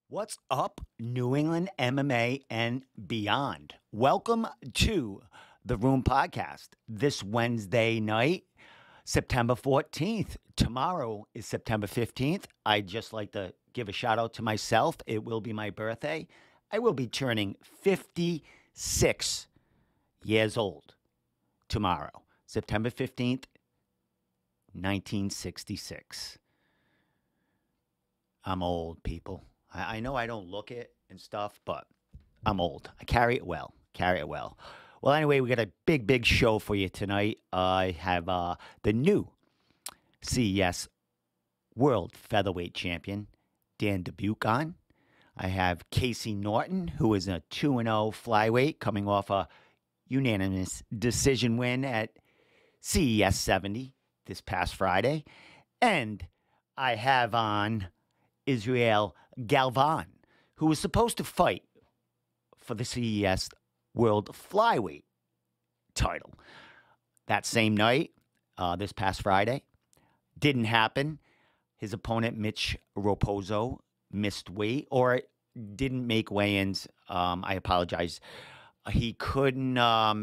What's up, New England MMA and beyond? Welcome to the Room Podcast this Wednesday night, September 14th. Tomorrow is September 15th. I'd just like to give a shout out to myself. It will be my birthday. I will be turning 56 years old tomorrow, September 15th, 1966. I'm old, people. I know I don't look it and stuff, but I'm old. I carry it well. Well, anyway, we got a big show for you tonight. I have the new CES World Featherweight Champion, Dan Dubuque, on. I have Casey Norton, who is a 2-0 flyweight, coming off a unanimous decision win at CES 70 this past Friday. And I have on Israel Galvan, who was supposed to fight for the CES World Flyweight title that same night, this past Friday. Didn't happen. His opponent, Mitch Raposo, missed weight or didn't make weigh-ins. I apologize. He couldn't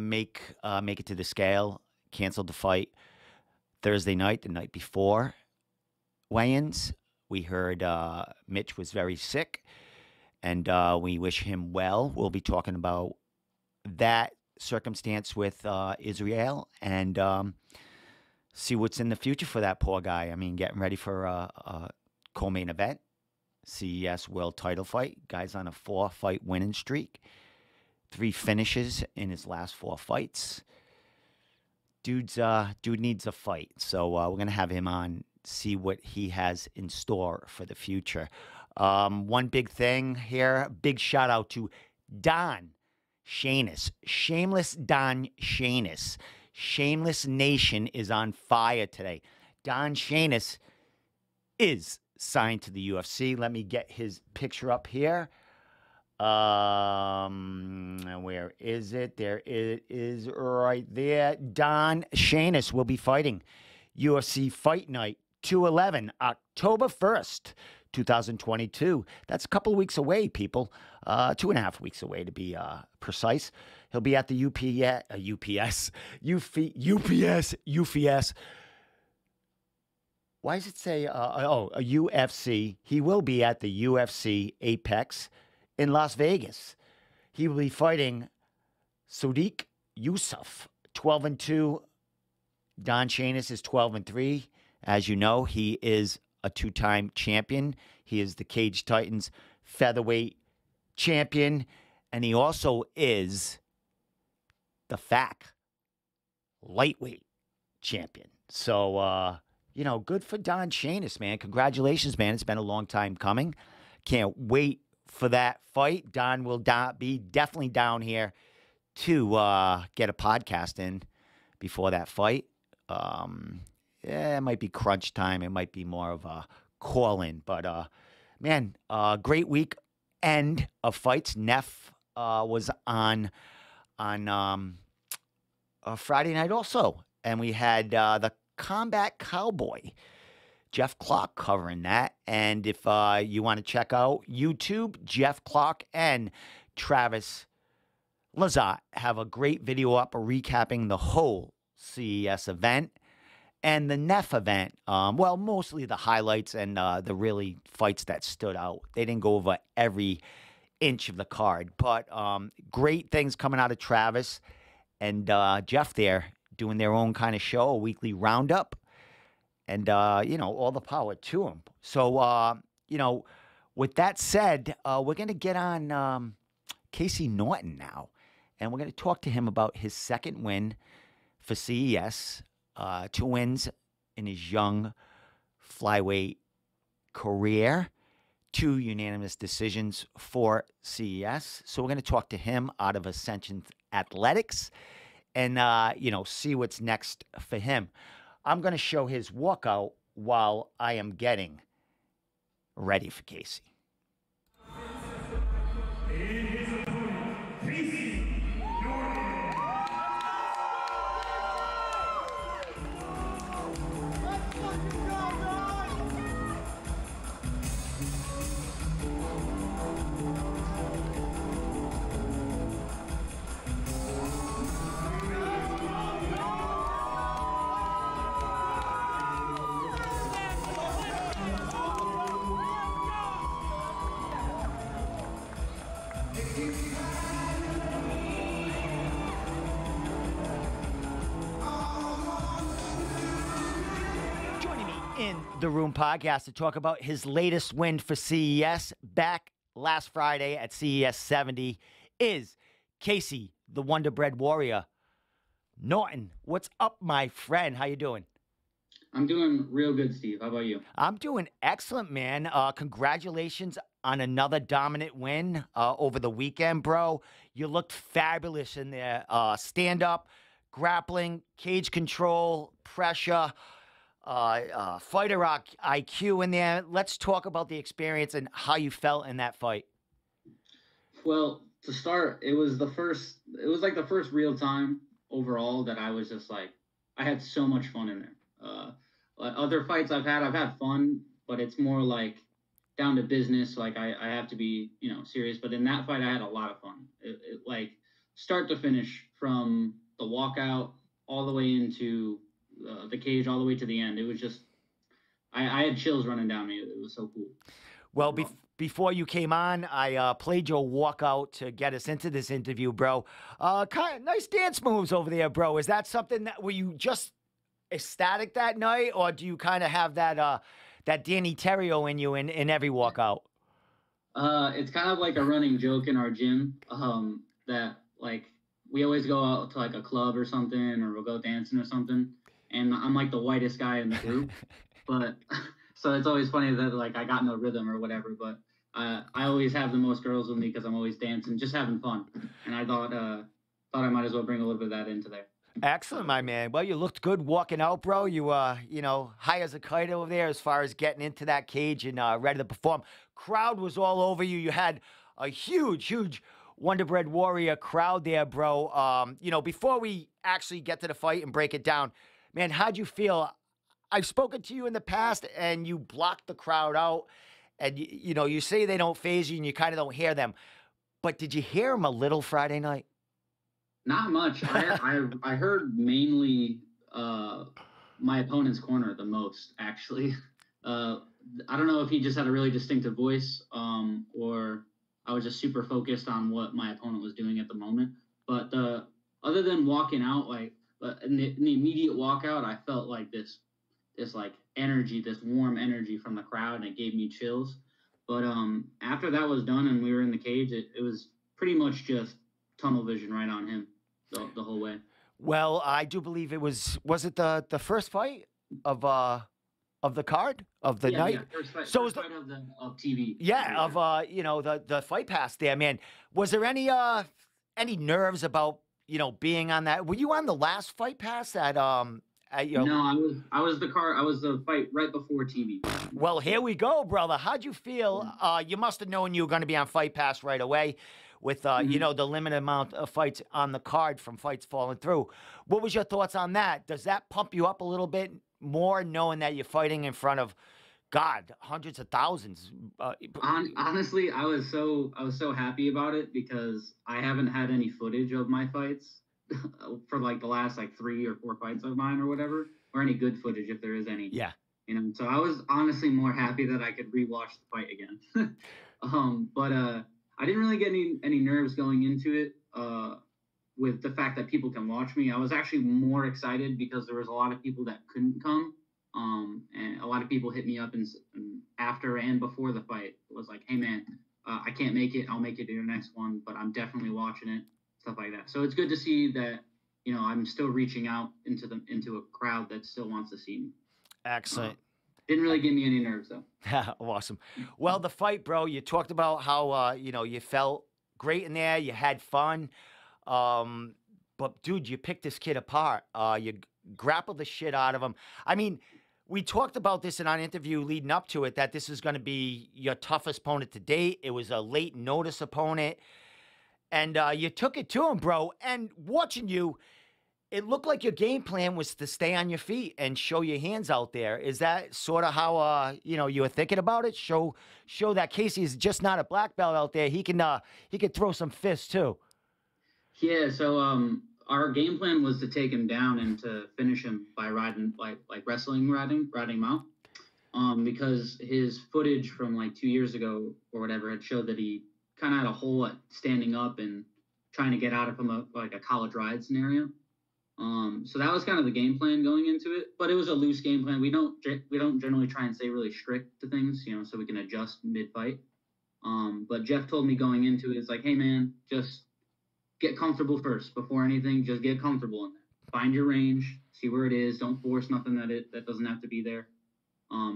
make it to the scale, canceled the fight Thursday night, the night before weigh-ins. We heard Mitch was very sick, and we wish him well. We'll be talking about that circumstance with Israel and see what's in the future for that poor guy. I mean, getting ready for a co-main event, CES World title fight. Guy's on a 4-fight winning streak, 3 finishes in his last 4 fights. Dude needs a fight, so we're going to have him on, see what he has in store for the future. One big thing here, big shout out to Don Shanis, Shameless Don Shanis. Shameless Nation is on fire today. Don Shanis is signed to the UFC. Let me get his picture up here. Where is it? There it is right there. Don Shanis will be fighting UFC Fight Night 211, October 1st, 2022. That's a couple of weeks away, people. 2.5 weeks away, to be precise. He'll be at the UPS. Why does it say, a UFC? He will be at the UFC Apex in Las Vegas. He will be fighting Sodiq Yusuff, 12-2. Don Shanis is 12-3. As you know, he is a 2-time champion. He is the Cage Titans featherweight champion, and he also is the FAC lightweight champion. So, good for Don Shanis, man. Congratulations, man. It's been a long time coming. Can't wait for that fight. Don will be definitely down here to get a podcast in before that fight. It might be crunch time. It might be more of a call-in. But, man, great week end of fights. Neff was on Friday night also. And we had the Combat Cowboy, Jeff Clark, covering that. And if you want to check out YouTube, Jeff Clark and Travis Lazat have a great video up recapping the whole CES event and the Neff event. Mostly the highlights and the really fights that stood out. They didn't go over every inch of the card, but great things coming out of Travis and Jeff there doing their own kind of show, a weekly roundup, and all the power to them. So with that said, we're going to get on Casey Norton now, and we're going to talk to him about his second win for CES. 2 wins in his young flyweight career, 2 unanimous decisions for CES. So we're going to talk to him out of Ascension Athletics and, see what's next for him. I'm going to show his walkout while I am getting ready for Casey. Joining me in the Room podcast to talk about his latest win for CES back last Friday at CES 70 is Casey, the Wonder Bread Warrior. Norton, what's up, my friend? How you doing? I'm doing real good, Steve. How about you? I'm doing excellent, man. Congratulations on another dominant win over the weekend, bro. You looked fabulous in there. Stand up, grappling, cage control, pressure, fighter IQ in there. Let's talk about the experience and how you felt in that fight. Well, to start, it was like the first real time overall that I was just like, I had so much fun in there. Other fights I've had fun, but it's more like down to business. Like I have to be, serious. But in that fight, I had a lot of fun. It like start to finish from the walkout all the way into the cage, all the way to the end. It was just, I had chills running down me. It was so cool. Well, before you came on, I played your walkout to get us into this interview, bro. Kind of nice dance moves over there, bro. Is that something that were you just ecstatic that night, or do you kind of have that Danny Terrio in you in every walkout? It's kind of like a running joke in our gym. That like we always go out to like a club or something, or we'll go dancing or something, and I'm like the whitest guy in the group, but so it's always funny that like I got no rhythm or whatever. But I always have the most girls with me because I'm always dancing, just having fun, and I thought I might as well bring a little bit of that into there. Excellent, my man. Well, you looked good walking out, bro. You, high as a kite over there as far as getting into that cage and ready to perform. Crowd was all over you. You had a huge Wonder Bread Warrior crowd there, bro. Before we actually get to the fight and break it down, man, how'd you feel? I've spoken to you in the past, and you blocked the crowd out, and you say they don't phase you, and you kind of don't hear them. But did you hear them a little Friday night? Not much. I heard mainly my opponent's corner the most, actually. I don't know if he just had a really distinctive voice, or I was just super focused on what my opponent was doing at the moment. But other than walking out, like in the immediate walkout, I felt like this like energy, this warm energy from the crowd, and it gave me chills. But after that was done and we were in the cage, it was pretty much just tunnel vision right on him the whole way. Well, I do believe it was it the first fight of the card of the night? Yeah, First fight of TV. Yeah, of the fight pass there, man. Was there any nerves about being on that? Were you on the last fight pass No, I was the fight right before TV. Well, here we go, brother. How'd you feel? You must have known you were going to be on Fight Pass right away with, the limited amount of fights on the card from fights falling through. What was your thoughts on that? Does that pump you up a little bit more knowing that you're fighting in front of, God, hundreds of thousands? Honestly, I was so happy about it because I haven't had any footage of my fights for like the last like 3 or 4 fights of mine or whatever, or any good footage if there is any. Yeah. So I was honestly more happy that I could rewatch the fight again. But I didn't really get any nerves going into it. With the fact that people can watch me, I was actually more excited because there was a lot of people that couldn't come. And a lot of people hit me up and after and before the fight. It was like, hey man, I can't make it. I'll make it to your next one, but I'm definitely watching it. Stuff like that. So it's good to see that, I'm still reaching out into a crowd that still wants to see me. Excellent. Didn't really give me any nerves though. Awesome. Well, the fight, bro, you talked about how, you felt great in there. You had fun. But dude, you picked this kid apart. You grappled the shit out of him. I mean, we talked about this in our interview leading up to it, that this is going to be your toughest opponent to date. It was a late notice opponent. And you took it to him, bro. And watching you, it looked like your game plan was to stay on your feet and show your hands out there. Is that sort of how you were thinking about it? Show that Casey is just not a black belt out there. He can throw some fists too. Yeah. So our game plan was to take him down and to finish him by riding like wrestling riding him out. Because his footage from like 2 years ago or whatever had showed that he kind of had a hole at standing up and trying to get out of from a college ride scenario. So that was kind of the game plan going into it, but it was a loose game plan. We don't generally try and stay really strict to things, so we can adjust mid fight. But Jeff told me going into it, it's like, hey man, just get comfortable first before anything. Just get comfortable in there. Find your range, see where it is. Don't force nothing that doesn't have to be there.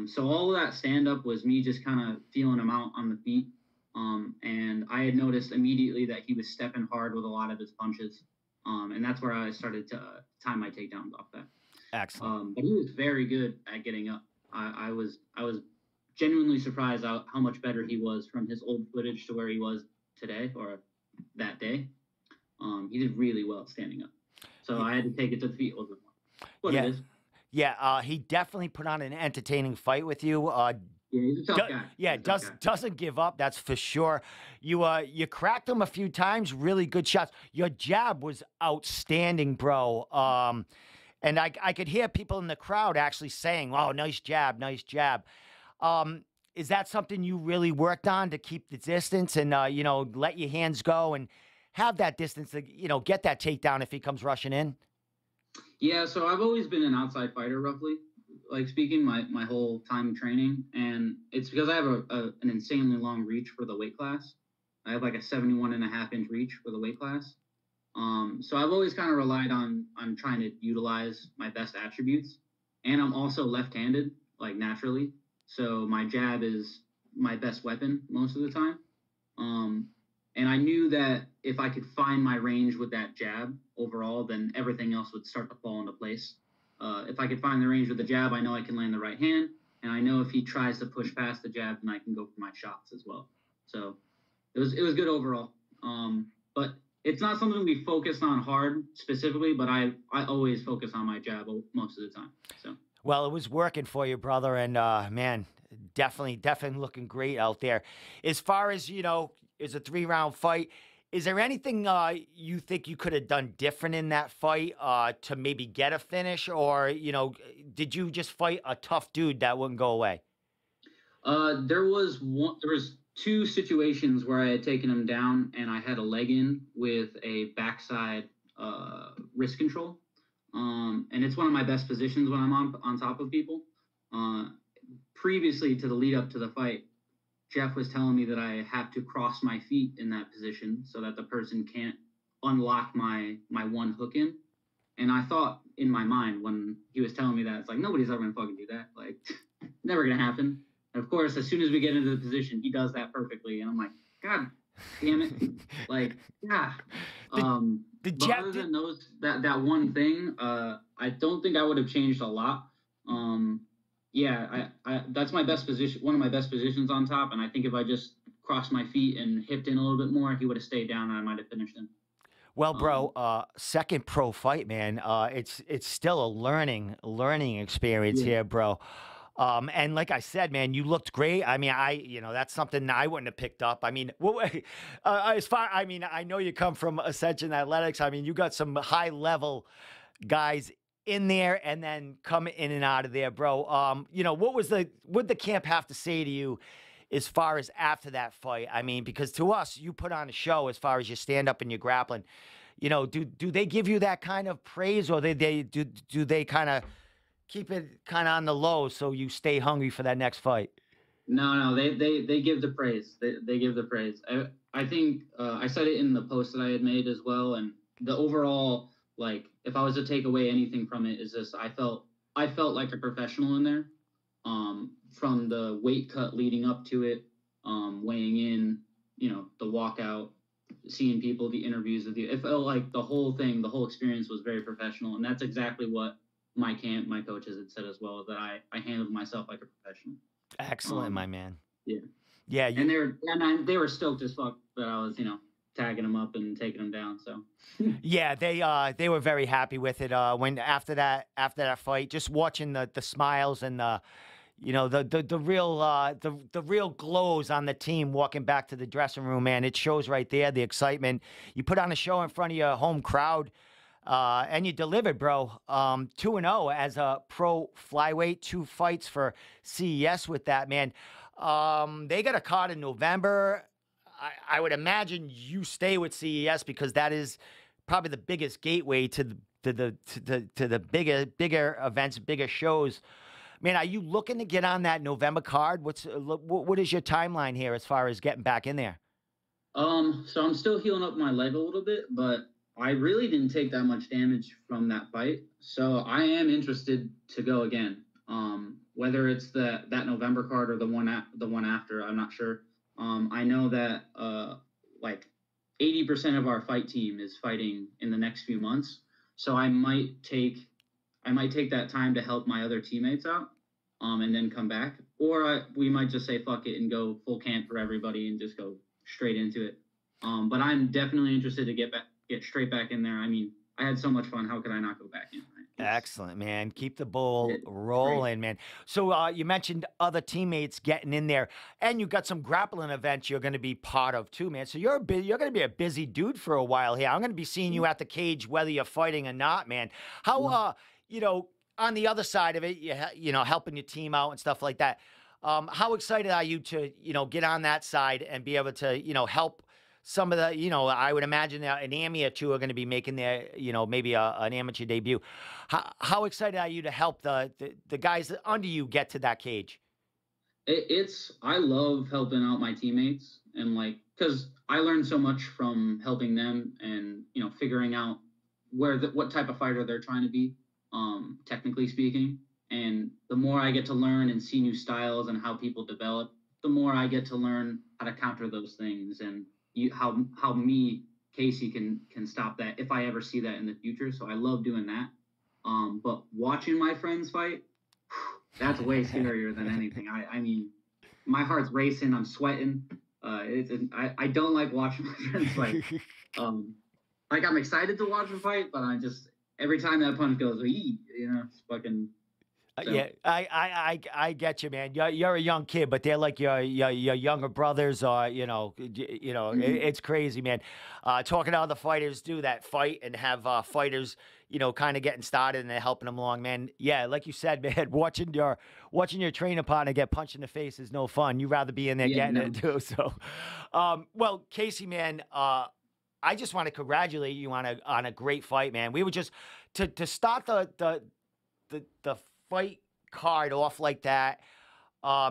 So all of that stand up was me just kind of feeling him out on the feet. And I had noticed immediately that he was stepping hard with a lot of his punches. And that's where I started to time my takedowns off that. Excellent. But he was very good at getting up. I was genuinely surprised how much better he was from his old footage to where he was today or that day. He did really well standing up. So I had to take it to the feet a little bit more. What it is. Yeah, he definitely put on an entertaining fight with you. Yeah, he's a tough guy. Yeah, doesn't give up. That's for sure. You cracked him a few times. Really good shots. Your jab was outstanding, bro. And I could hear people in the crowd actually saying, "Oh, nice jab, nice jab." Is that something you really worked on to keep the distance and let your hands go and have that distance to get that takedown if he comes rushing in? Yeah, so I've always been an outside fighter, roughly, like speaking, my whole time training, and it's because I have an insanely long reach for the weight class. I have like a 71.5-inch reach for the weight class. So I've always kind of relied on trying to utilize my best attributes, and I'm also left-handed, like naturally. So my jab is my best weapon most of the time. And I knew that if I could find my range with that jab overall, then everything else would start to fall into place. If I could find the range with the jab, I know I can land the right hand. And I know if he tries to push past the jab, then I can go for my shots as well. So it was good overall. But it's not something we focused on hard specifically, but I always focus on my jab most of the time. So. Well, it was working for you, brother. And man, definitely looking great out there. As far as, it's a 3-round fight. Is there anything you think you could have done different in that fight to maybe get a finish? Or, did you just fight a tough dude that wouldn't go away? There was 2 situations where I had taken him down and I had a leg in with a backside wrist control. And it's one of my best positions when I'm on top of people. Previously to the lead up to the fight, Jeff was telling me that I have to cross my feet in that position so that the person can't unlock my one hook in. And I thought in my mind when he was telling me that, it's like, nobody's ever going to fucking do that. Like, never going to happen. And of course, as soon as we get into the position, he does that perfectly. And I'm like, God damn it. Like, yeah. But other than that one thing, I don't think I would have changed a lot. Yeah, I that's my best position, one of my best positions on top. And I think if I just crossed my feet and hipped in a little bit more, he would have stayed down and I might have finished him. Well, bro, second pro fight, man. It's still a learning experience here, bro. And like I said, man, you looked great. I mean, that's something I wouldn't have picked up. I mean, I know you come from Ascension Athletics. I mean, you got some high level guys in there and then come in and out of there, bro. What did the camp have to say to you as far as after that fight? I mean, because to us, you put on a show as far as your stand up and your grappling. Do they give you that kind of praise, or do they kind of keep it kind of on the low so you stay hungry for that next fight? No, they give the praise. They give the praise. I think I said it in the post that I had made as well, and the overall, like, if I was to take away anything from it, is this: I felt like a professional in there. From the weight cut leading up to it, weighing in, the walkout, seeing people, the interviews with you, it felt like the whole thing, the whole experience was very professional, and that's exactly what my coaches had said as well, that I handled myself like a professional. Excellent, my man. Yeah. And they were stoked as fuck that I was, tagging them up and taking them down. So yeah, they were very happy with it. When after that fight, just watching the smiles and the real glows on the team walking back to the dressing room, man, it shows right there the excitement. You put on a show in front of your home crowd. And you delivered, bro. 2-0 as a pro flyweight, 2 fights for CES with that, man. They got a card in November. I would imagine you stay with CES because that is probably the biggest gateway to the bigger events, bigger shows. Man, are you looking to get on that November card? What is your timeline here as far as getting back in there? So I'm still healing up my leg a little bit, but I really didn't take that much damage from that fight. So I am interested to go again. Whether it's that November card or the one after, I'm not sure. I know that like 80% of our fight team is fighting in the next few months. So I might take that time to help my other teammates out, and then come back. Or we might just say fuck it and go full camp for everybody and just go straight into it. But I'm definitely interested to get straight back in there. I mean, I had so much fun. How could I not go back in? Right? Excellent, man. Keep the ball It's great. rolling, man. So you mentioned other teammates getting in there, and you got some grappling events you're going to be part of too, man. So you're going to be a busy dude for a while here. I'm going to be seeing you at the cage whether you're fighting or not, man. How you know, on the other side of it, you know, helping your team out and stuff like that. How excited are you to, get on that side and be able to, help some of the, I would imagine an Ami or two are going to be making their, maybe an amateur debut. How excited are you to help the guys under you get to that cage? I love helping out my teammates, and like, because I learned so much from helping them, and figuring out what type of fighter they're trying to be, technically speaking. And the more I get to learn and see new styles and how people develop, the more I get to learn how to counter those things, and how me, Casey, can stop that if I ever see that in the future. So I love doing that. But watching my friends fight, that's way scarier than anything. I mean, my heart's racing. I'm sweating. I don't like watching my friends fight. Um, like, I'm excited to watch them fight, but I just every time that punch goes, it's fucking. So. Yeah, I get you, man. You're a young kid, but they're like your younger brothers, or Mhm. it's crazy, man. Talking to other fighters do that fight and have fighters, kind of getting started and they're helping them along, man. Yeah, like you said, man, watching your trainer partner get punched in the face is no fun. You rather be in there Yeah, getting it no. too. So, well, Casey, man, I just want to congratulate you on a great fight, man. We were just to start the fight card off like that.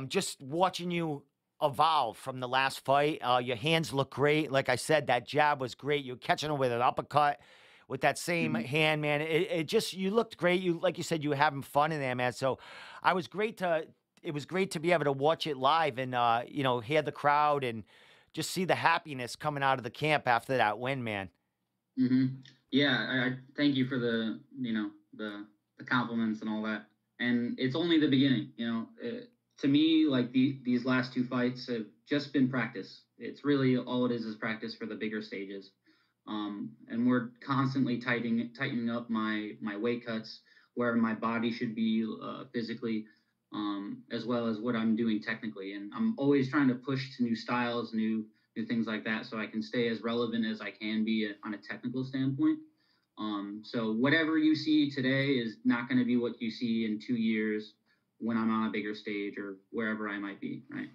Just watching you evolve from the last fight. Your hands look great. Like I said, that jab was great. You're catching him with an uppercut with that same Mhm. hand, man. It just you looked great. You like you said, you were having fun in there, man. So I was great to it was great to be able to watch it live and hear the crowd and just see the happiness coming out of the camp after that win, man. Yeah, I thank you for the compliments and all that. And it's only the beginning. To me, like these last two fights have just been practice. It's really all it is practice for the bigger stages. And we're constantly tightening up my weight cuts, where my body should be physically, as well as what I'm doing technically. And I'm always trying to push to new styles, new things like that, so I can stay as relevant as I can be on a technical standpoint. So whatever you see today is not going to be what you see in 2 years when I'm on a bigger stage or wherever I might be. Right?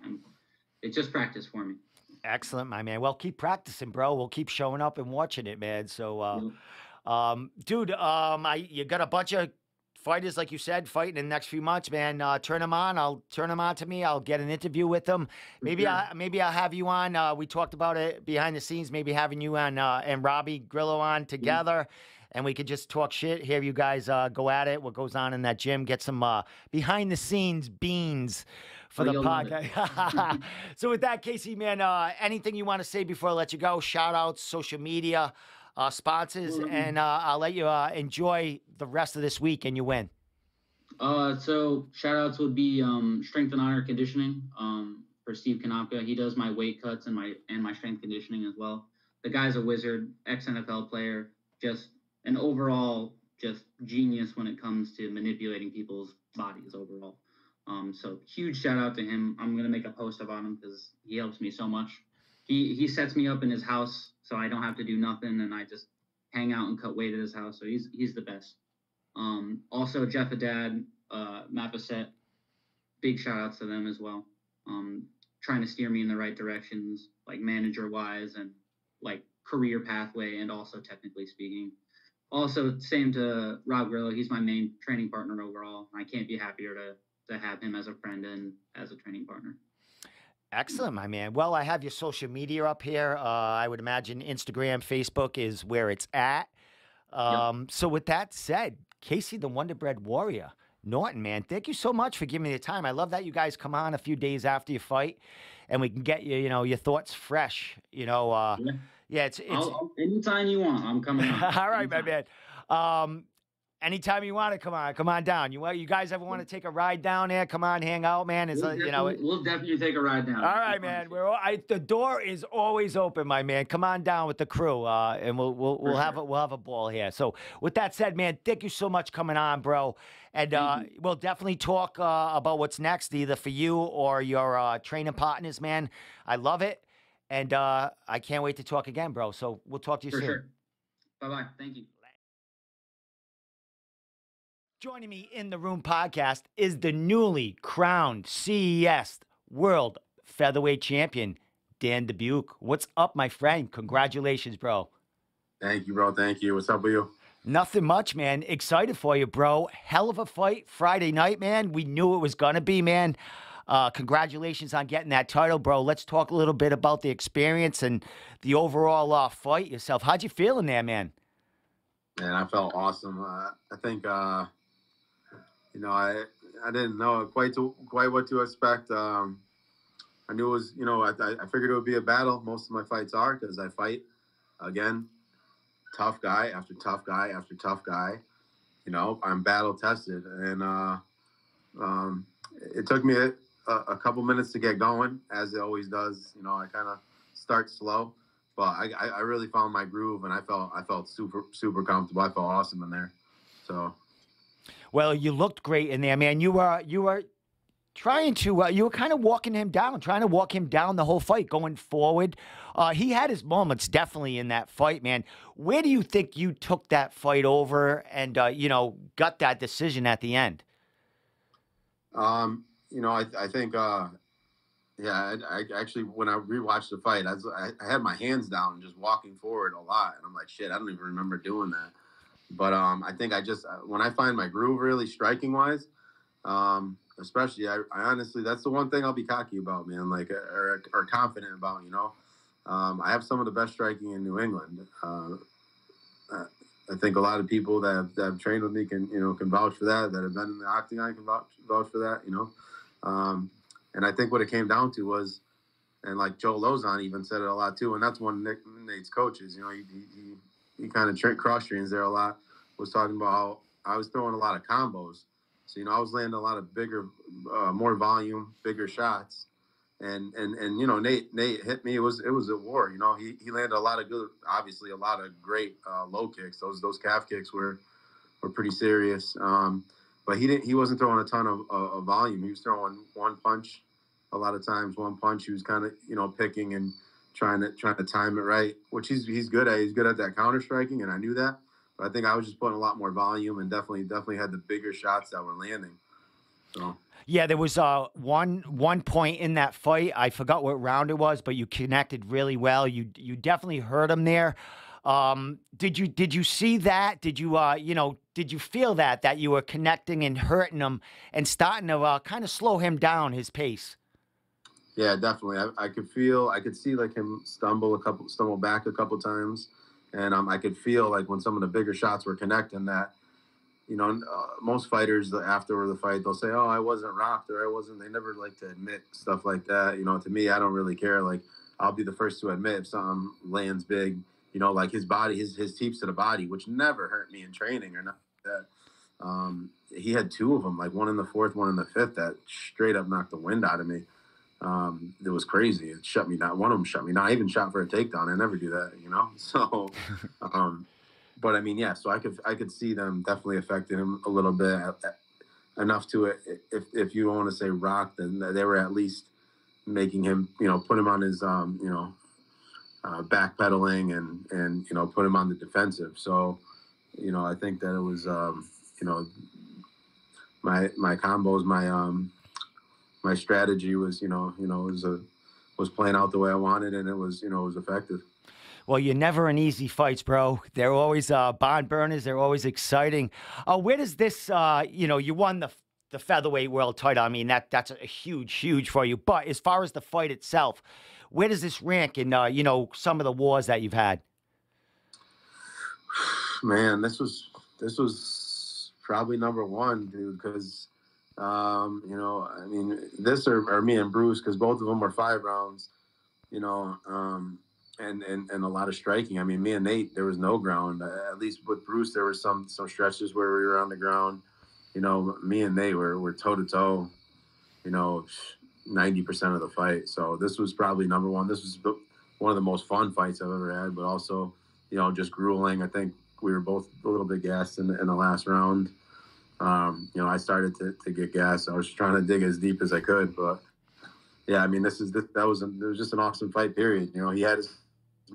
It's just practice for me. Excellent, my man. Well, keep practicing, bro. We'll keep showing up and watching it, man. So, Yep. dude, you got a bunch of fighters, like you said, fighting in the next few months, man. Turn them on. I'll turn them on to me. I'll get an interview with them. For sure. Maybe I'll have you on. We talked about it behind the scenes. Maybe having you on and Robbie Grillo on Yeah. together. And we could just talk shit, hear you guys go at it, what goes on in that gym, get some behind the scenes beans for Oh, the you'll love it. podcast. So with that, Casey, man, anything you want to say before I let you go? Shout outs, social media, sponsors, Well, and I'll let you enjoy the rest of this week and you win. So shout outs would be strength and honor conditioning for Steve Kanopka. He does my weight cuts and my strength conditioning as well. The guy's a wizard, ex NFL player, just an overall just genius when it comes to manipulating people's bodies overall. So huge shout out to him. I'm gonna make a post about him because he helps me so much. He sets me up in his house so I don't have to do nothing, and I just hang out and cut weight at his house. So he's the best. Also, Jeff Haddad, Mappaset, big shout outs to them as well. Trying to steer me in the right directions. like manager wise and like career pathway, and also technically speaking. Also, same to Rob Grillo. He's my main training partner overall. I can't be happier to have him as a friend and as a training partner. Excellent, my man. Well, I have your social media up here. I would imagine Instagram, Facebook is where it's at. Yep. So with that said, Casey, the Wonder Bread Warrior, Norton, man, thank you so much for giving me the time. I love that you guys come on a few days after your fight, and we can get you, your thoughts fresh. Yeah. Yeah, it's Anytime you want, I'm coming on. all right, my Anytime. man. Anytime you want to come on down. You guys ever want to take a ride down there? Come on, hang out, man. We'll definitely take a ride down. All right, man. The door is always open, my man. Come on down with the crew, and we'll have a ball here. So with that said, man, thank you so much coming on, bro. And we'll definitely talk about what's next, either for you or your training partners, man. I love it, and I can't wait to talk again, bro. So we'll talk to you soon. Sure. Bye-bye. Thank you. Joining me in the room podcast is the newly crowned CES World Featherweight Champion, Dan Dubuque. What's up, my friend? Congratulations, bro. Thank you, bro. Thank you. What's up with you? Nothing much, man. Excited for you, bro. Hell of a fight Friday night, man. We knew it was going to be, man. Congratulations on getting that title, bro. Let's talk a little bit about the experience and the overall fight yourself. How'd you feel in there, man? Man, I felt awesome. I think, I didn't know quite what to expect. I knew it was, I figured it would be a battle. Most of my fights are, because I fight, again, tough guy after tough guy after tough guy. I'm battle tested. And it took me a couple minutes to get going, as it always does. I kind of start slow, but I really found my groove, and I felt super, super comfortable. I felt awesome in there. So. Well, you looked great in there, man. You were trying to, you were kind of trying to walk him down the whole fight, going forward. He had his moments definitely in that fight, man. Where do you think you took that fight over and, got that decision at the end? I think, I actually, when I rewatched the fight, I had my hands down, just walking forward a lot. And I'm like, shit, I don't even remember doing that. But I think when I find my groove really striking wise, especially, I honestly, that's the one thing I'll be cocky about, man, like, or confident about, I have some of the best striking in New England. I think a lot of people that have trained with me can vouch for that have been in the octagon can vouch for that, and I think what it came down to was, and like Joe Lozon even said it a lot too, and that's one of Nate's coaches, he kind of cross-trains there a lot, was talking about how I was throwing a lot of combos. So, I was landing a lot of bigger, more volume, bigger shots. And Nate hit me. It was a war. He landed a lot of good, obviously a lot of great low kicks. Those calf kicks were pretty serious. But he wasn't throwing a ton of volume. He was throwing one punch a lot of times. One punch. He was kind of picking and trying to time it right, which he's good at. He's good at that counter striking, and I knew that. But I think I was just putting a lot more volume and definitely had the bigger shots that were landing. So. Yeah, there was one point in that fight. I forgot what round it was, but you connected really well. You definitely hurt him there. Did you see that? Did you feel that you were connecting and hurting him and starting to kind of slow him down, his pace? Yeah, definitely. I could see like him stumble back a couple times, and I could feel like when some of the bigger shots were connecting that, most fighters after the fight, they'll say, "Oh, I wasn't rocked," or "I wasn't." They never like to admit stuff like that. To me, I don't really care. Like, I'll be the first to admit if something lands big. Like his body, his teeps to the body, which never hurt me in training or not that. He had two of them, like one in the fourth, one in the fifth, that straight up knocked the wind out of me. It was crazy. It shut me down. One of them shut me down. I even shot for a takedown. I never do that, So, but I mean, yeah. So I could see them definitely affecting him a little bit, enough to it. If you don't want to say rock, then they were at least making him, put him on his, backpedaling and put him on the defensive. So, I think that it was, my combos, my strategy was, was was playing out the way I wanted, and it was, it was effective. Well, you're never in easy fights, bro. They're always barn burners. They're always exciting. Where does this, you won the featherweight world title. I mean, that's a huge for you. But as far as the fight itself, where does this rank in, some of the wars that you've had? Man, this was probably number one, dude, because I mean, this or me and Bruce, because both of them were 5 rounds, and a lot of striking. I mean, me and Nate, there was no ground. At least with Bruce, there were some stretches where we were on the ground. Me and Nate were toe to toe, 90% of the fight. So this was probably number one. This was one of the most fun fights I've ever had, but also, just grueling. I think we were both a little bit gassed in the last round. I started to get gas. I was trying to dig as deep as I could, but yeah, I mean, it was just an awesome fight, period. He had his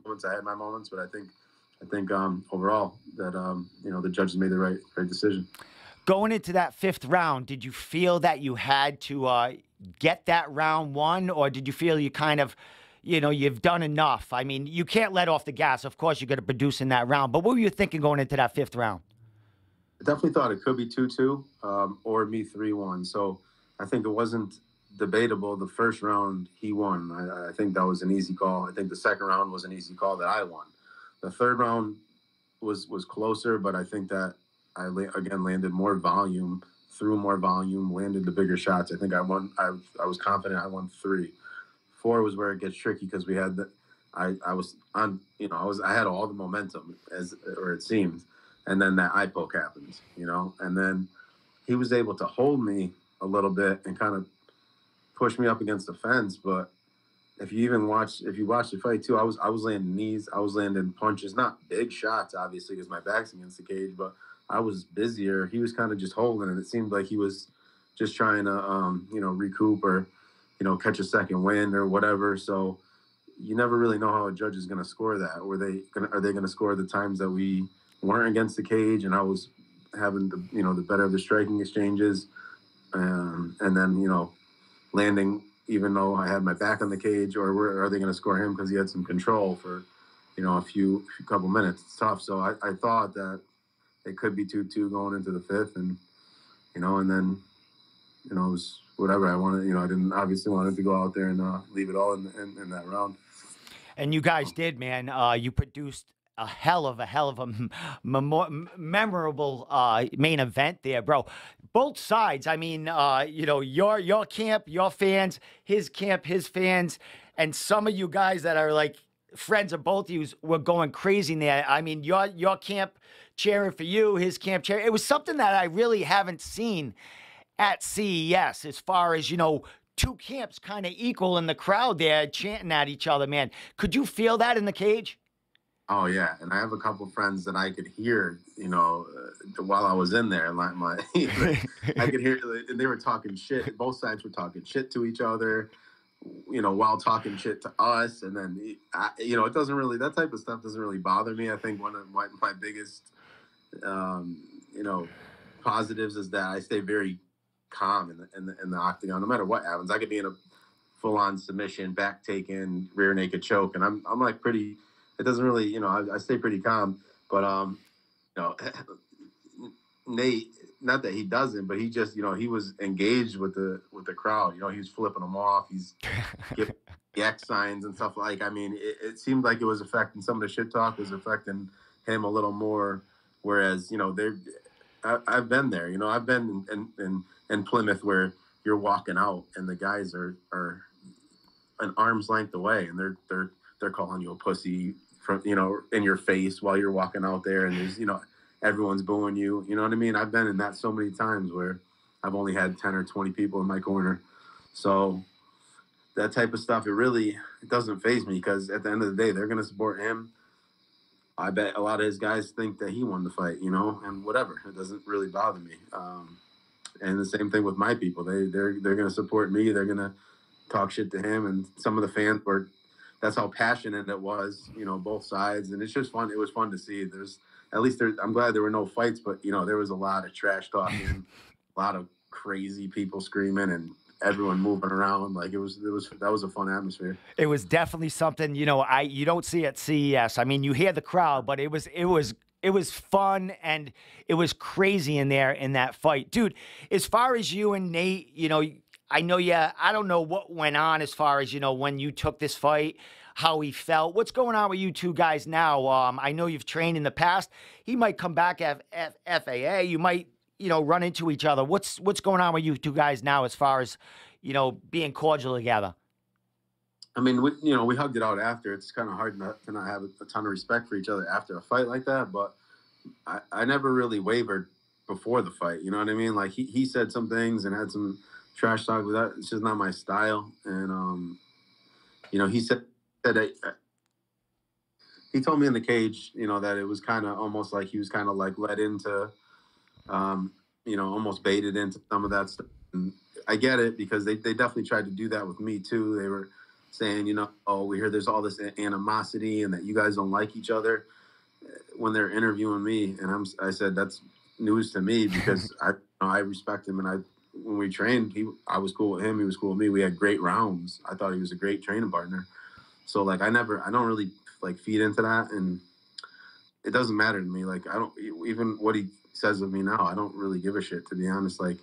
moments, I had my moments, but I think overall that, the judges made the right decision. Going into that 5th round, did you feel that you had to get that round won, or did you feel you kind of, you've done enough? I mean, you can't let off the gas. Of course, you're going to produce in that round, but what were you thinking going into that 5th round? I definitely thought it could be 2-2 or me 3-1. So I think it wasn't debatable. The first round he won. I think that was an easy call. I think the second round was an easy call that I won. The third round was closer, but I think that I again landed more volume, threw more volume, landed the bigger shots. I think I won. I was confident I won 3. 4 was where it gets tricky because we had I was on. I had all the momentum or it seemed. And then that eye poke happens, and then he was able to hold me a little bit and kind of push me up against the fence. But if you watch the fight too, I was landing knees, I was landing punches, not big shots, obviously, because my back's against the cage, but I was busier. He was kind of just holding, and it seemed like he was just trying to, recoup or, catch a second win or whatever. So you never really know how a judge is going to score that. Are they going to score the times that we weren't against the cage and I was having the better of the striking exchanges, and then landing even though I had my back on the cage, or are they going to score him because he had some control for a couple minutes? It's tough. So I thought that it could be 2-2 going into the 5th, and and then it was whatever I wanted. I didn't obviously wanted to go out there and leave it all in that round. And you guys did, man. You produced a hell of a memorable main event there, bro. Both sides. I mean, your camp, your fans, his camp, his fans, and some of you guys that are like friends of both of you were going crazy in there. I mean, your camp cheering for you, his camp cheering. It was something that I really haven't seen at CES, as far as, 2 camps kind of equal in the crowd there chanting at each other, man. Could you feel that in the cage? Oh yeah, and I have a couple friends that I could hear, while I was in there. Like I could hear, and they were talking shit. Both sides were talking shit to each other, while talking shit to us. And then, it doesn't really, that type of stuff doesn't really bother me. I think one of my biggest, positives is that I stay very calm in the octagon, no matter what happens. I could be in a full-on submission, back taken, rear naked choke, and I'm like pretty. It doesn't really, I stay pretty calm. But Nate, not that he doesn't, but he just, he was engaged with the crowd. He was flipping them off. He's giving the X signs and stuff. Like, I mean, it seemed like it was affecting, some of the shit talk was affecting him a little more. Whereas, I've been there. I've been in Plymouth where you're walking out and the guys are an arm's length away, and they're calling you a pussy from in your face while you're walking out there, and there's everyone's booing you. You know what I mean? I've been in that so many times where I've only had 10 or 20 people in my corner. So that type of stuff, it doesn't faze me, because at the end of the day, they're going to support him. I bet a lot of his guys think that he won the fight, and whatever. It doesn't really bother me. And the same thing with my people. They're going to support me. They're going to talk shit to him. And some of the fans that's how passionate it was, both sides. And it's just fun. It was fun to see. I'm glad there were no fights, but, there was a lot of trash talking, a lot of crazy people screaming, and everyone moving around. Like that was a fun atmosphere. It was definitely something, you don't see at CES. I mean, you hear the crowd, but it was fun, and it was crazy in there in that fight. Dude, as far as you and Nate, I know I don't know what went on as far as, when you took this fight, how he felt. What's going on with you two guys now? I know you've trained in the past. He might come back at FAA. You might, run into each other. What's going on with you two guys now as far as, being cordial together? I mean, we hugged it out after. It's kind of hard to not have a ton of respect for each other after a fight like that. But I never really wavered before the fight. You know what I mean? Like he said some things and had some trash talk, but that it's just not my style. And he said that he told me in the cage, that it was kind of almost like he was kind of like led into, almost baited into some of that stuff. And I get it because they definitely tried to do that with me too. They were saying, oh, we hear there's all this animosity and that you guys don't like each other when they're interviewing me. And I said, that's news to me because I respect him. And when we trained, I was cool with him. He was cool with me. We had great rounds. I thought he was a great training partner. So like, I don't really like feed into that. And it doesn't matter to me. Like, I don't, even what he says of me now, I don't really give a shit, to be honest. Like,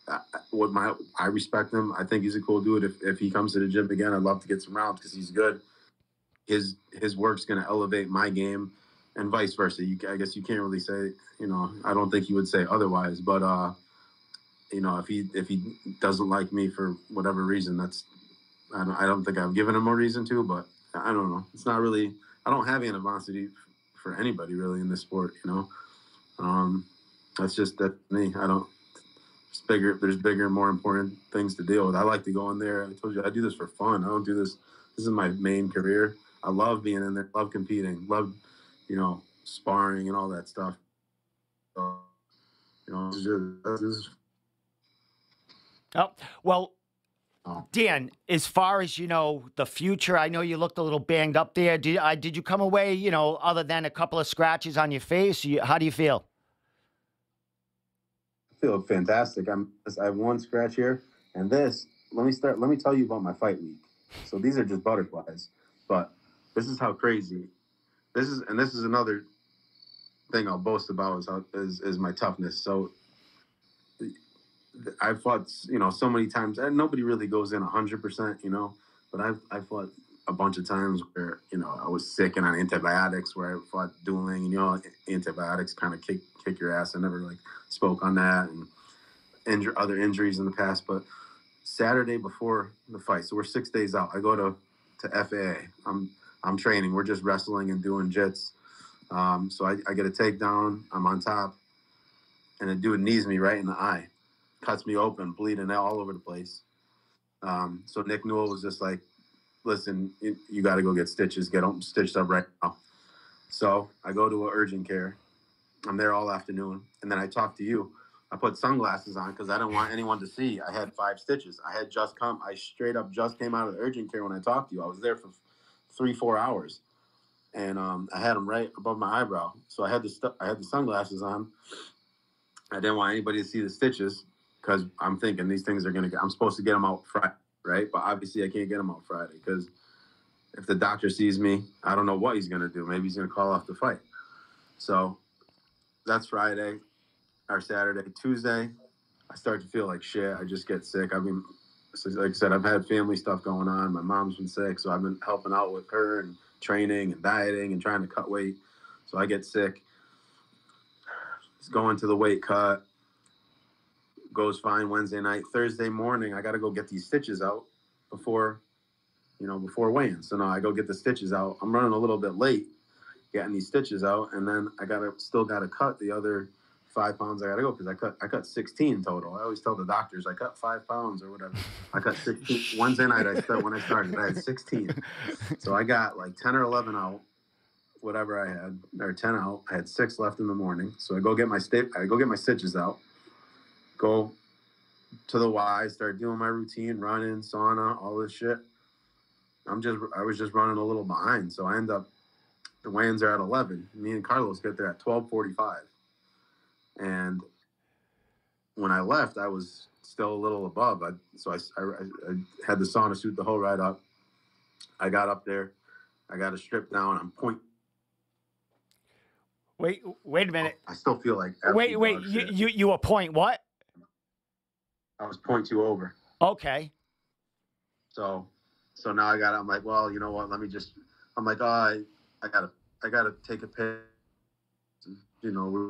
I respect him. I think he's a cool dude. If he comes to the gym again, I'd love to get some rounds because he's good. His work's gonna elevate my game, and vice versa. I guess you can't really say, I don't think he would say otherwise. But if he doesn't like me for whatever reason, I don't think I've given him a reason to. But I don't know. It's not really. I don't have animosity for anybody really in this sport. That's just me. I don't. There's bigger, more important things to deal with. I like to go in there. I told you I do this for fun. I don't do this. This is my main career. I love being in there. Love competing. Love, sparring and all that stuff. So, this is. Oh, well, Dan, as far as, the future, I know you looked a little banged up there. Did you come away, other than a couple of scratches on your face? How do you feel? I feel fantastic. I have one scratch here, and this. Let me tell you about my fight week. So these are just butterflies, but this is how crazy. This is another thing I'll boast about is my toughness. So I fought, so many times, and nobody really goes in 100%, but I fought a bunch of times where, I was sick and on antibiotics, where I fought dueling, and, antibiotics kind of kick your ass. I never like spoke on that and other injuries in the past. But Saturday before the fight, so we're 6 days out, I go to FAA. I'm training. We're just wrestling and doing jits. So I get a takedown. I'm on top, and the dude knees me right in the eye, cuts me open, bleeding all over the place. So Nick Newell was just like, listen, you got to go get stitches, get them stitched up right now. So I go to an urgent care. I'm there all afternoon. And then I talk to you. I put sunglasses on because I didn't want anyone to see. I had 5 stitches. I straight up just came out of the urgent care when I talked to you. I was there for 3-4 hours. And I had them right above my eyebrow. So I had the sunglasses on. I didn't want anybody to see the stitches because I'm thinking these things I'm supposed to get them out Friday, right? But obviously I can't get them out Friday because if the doctor sees me, I don't know what he's going to do. Maybe he's going to call off the fight. So that's Friday or Saturday. Tuesday, I start to feel like shit. I just get sick. Like I said, I've had family stuff going on. My mom's been sick, so I've been helping out with her and training and dieting and trying to cut weight. So I get sick. It's going to the weight cut. Goes fine Wednesday night. Thursday morning, I got to go get these stitches out before weighing. So now I go get the stitches out. I'm running a little bit late getting these stitches out, and then I still got to cut the other 5 pounds. I got to go because I cut 16 total. I always tell the doctors I cut 5 pounds or whatever. I cut 16 Wednesday night. When I started, I had 16. So I got like 10 or 11 out, whatever I had, or 10 out. I had 6 left in the morning. So I go get my stitches out. Go to the Y, start doing my routine, running, sauna, all this shit. I was just running a little behind. So I end up, the weigh-ins are at 11. Me and Carlos get there at 12:45. And when I left, I was still a little above. I had the sauna suit the whole ride up. I got up there. I got a strip down. I'm point. Wait a minute. I still feel like Wait. dog shit. You were point what? I was 0.2 over. Okay. So now I'm like, well, you know what? I'm like, oh, I gotta take a piss. You know, we're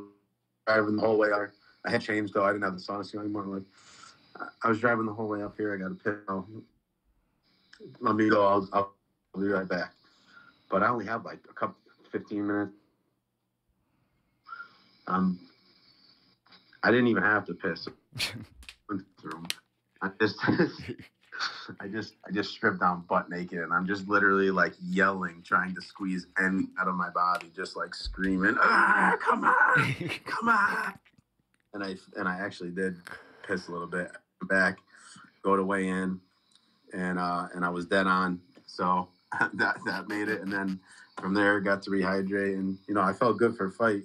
driving the whole way up. I had changed though. I didn't have the sauna suit anymore. Like, I was driving the whole way up here. I got a piss. Let me go. I'll be right back. But I only have like a couple, 15 minutes. I didn't even have to piss. I just stripped down butt naked, and I'm just literally like yelling, trying to squeeze any out of my body, just like screaming, come on. And I actually did piss a little bit back, go to weigh in, and I was dead on. So that made it. And then from there got to rehydrate, and you know, I felt good for fight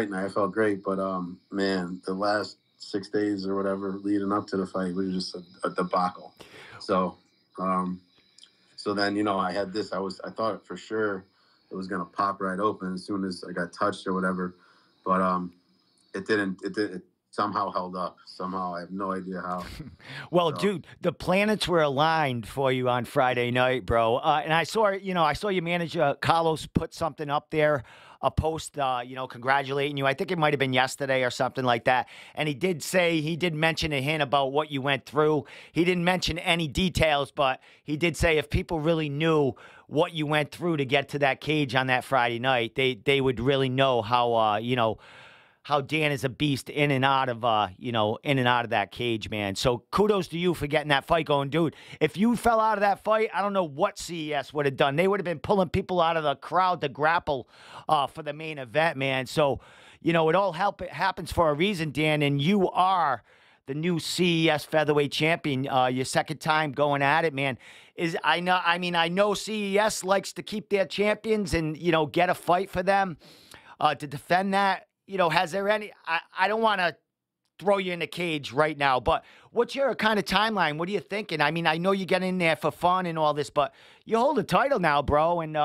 night. I felt great, but man, the last 6 days or whatever leading up to the fight was just a debacle. So then, you know, I had this. I thought for sure it was gonna pop right open as soon as I got touched or whatever, but it didn't. It somehow held up. Somehow, I have no idea how. Well, So, dude, the planets were aligned for you on Friday night, bro. And I saw your manager Carlos put something up there, a post, congratulating you. I think it might have been yesterday or something like that. And he did mention a hint about what you went through. He didn't mention any details, but he did say if people really knew what you went through to get to that cage on that Friday night, they would really know how Dan is a beast in and out of that cage, man. So kudos to you for getting that fight going, dude. If you fell out of that fight, I don't know what CES would have done. They would have been pulling people out of the crowd to grapple for the main event, man. So, it all happens for a reason, Dan, and you are the new CES featherweight champion. Your second time going at it, man. I know CES likes to keep their champions and, get a fight for them to defend that. Has there any, I don't want to throw you in the cage right now, but what's your kind of timeline? What are you thinking? I mean, I know you get in there for fun and all this, but you hold a title now, bro. And,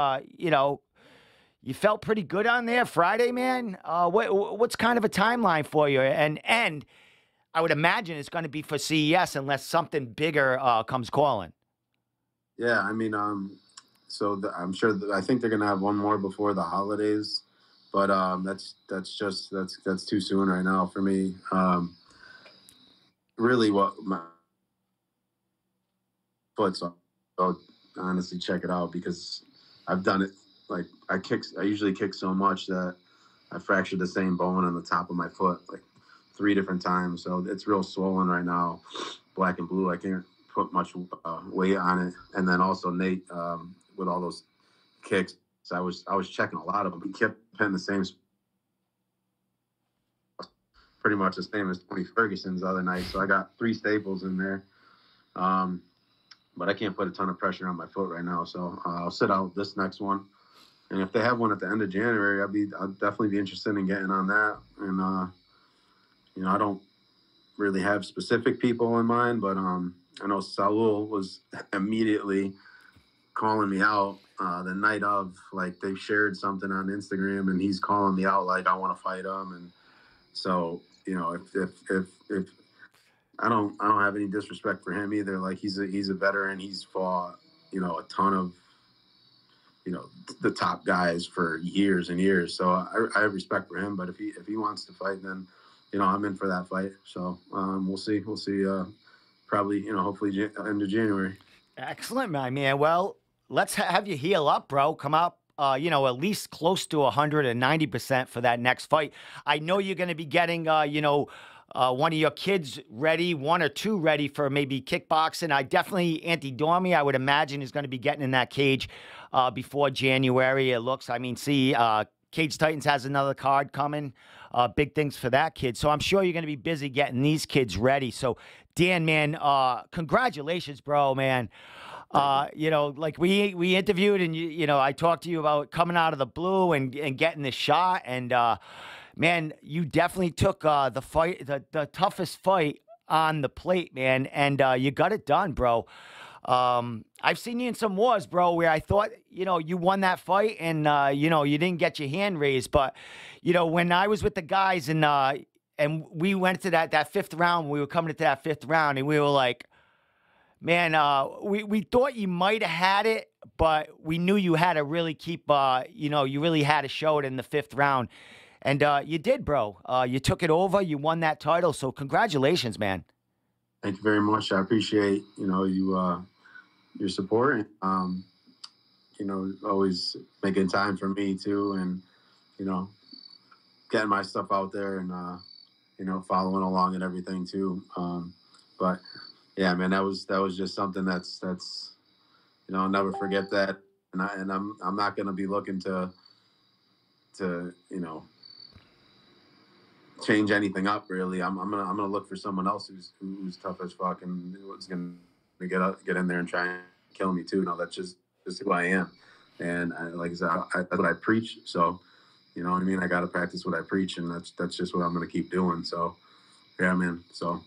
you felt pretty good on there Friday, man. What's kind of a timeline for you? And I would imagine it's going to be for CES unless something bigger comes calling. yeah, I mean, I'm sure I think they're gonna have one more before the holidays. But that's too soon right now for me. Really, what my foot. So I'll honestly check it out because I've done it. Like I usually kick so much that I fractured the same bone on the top of my foot like 3 different times. So it's real swollen right now, black and blue. I can't put much weight on it. And then also Nate with all those kicks. So I was checking a lot of them. He kept hitting the same, pretty much the same as Tony Ferguson's the other night. So I got 3 staples in there, but I can't put a ton of pressure on my foot right now. So I'll sit out this next one, and if they have one at the end of January, I'll definitely be interested in getting on that. And I don't really have specific people in mind, but I know Saul was immediately calling me out the night of, like they shared something on Instagram and he's calling me out like I want to fight him. And so, if I don't have any disrespect for him either. Like he's a veteran. He's fought, a ton of, the top guys for years and years. So I have respect for him, but if he wants to fight, then, I'm in for that fight. So we'll see. Probably, hopefully end of January. Excellent, my man. Well, let's have you heal up, bro. Come up, at least close to 190% for that next fight. I know you're going to be getting, one of your kids ready, 1 or 2 ready for maybe kickboxing. Anthony Dormy, I would imagine, is going to be getting in that cage before January. It looks, Cage Titans has another card coming. Big things for that kid. So I'm sure you're going to be busy getting these kids ready. So, Dan, man, congratulations, bro, man. Like we interviewed and, I talked to you about coming out of the blue and getting the shot. And, man, you definitely took the fight, the toughest fight on the plate, man, and you got it done, bro. I've seen you in some wars, bro, where I thought, you won that fight and, you didn't get your hand raised. But, when I was with the guys and we went to that fifth round, we were coming into that fifth round and we were like, man, we thought you might have had it, but we knew you had to really keep, you really had to show it in the fifth round. And you did, bro. You took it over. You won that title. So congratulations, man. Thank you very much. I appreciate, your support and, always making time for me too. And, getting my stuff out there and, following along and everything too. But yeah, man, that was just something that's, I'll never forget that. And I'm not going to be looking to, change anything up really. I'm gonna look for someone else who's tough as fuck and who's gonna get in there and try and kill me too. No, that's just who I am. And like I said, that's what I preach. So, you know what I mean? I got to practice what I preach, and that's just what I'm going to keep doing. So, yeah, man. So,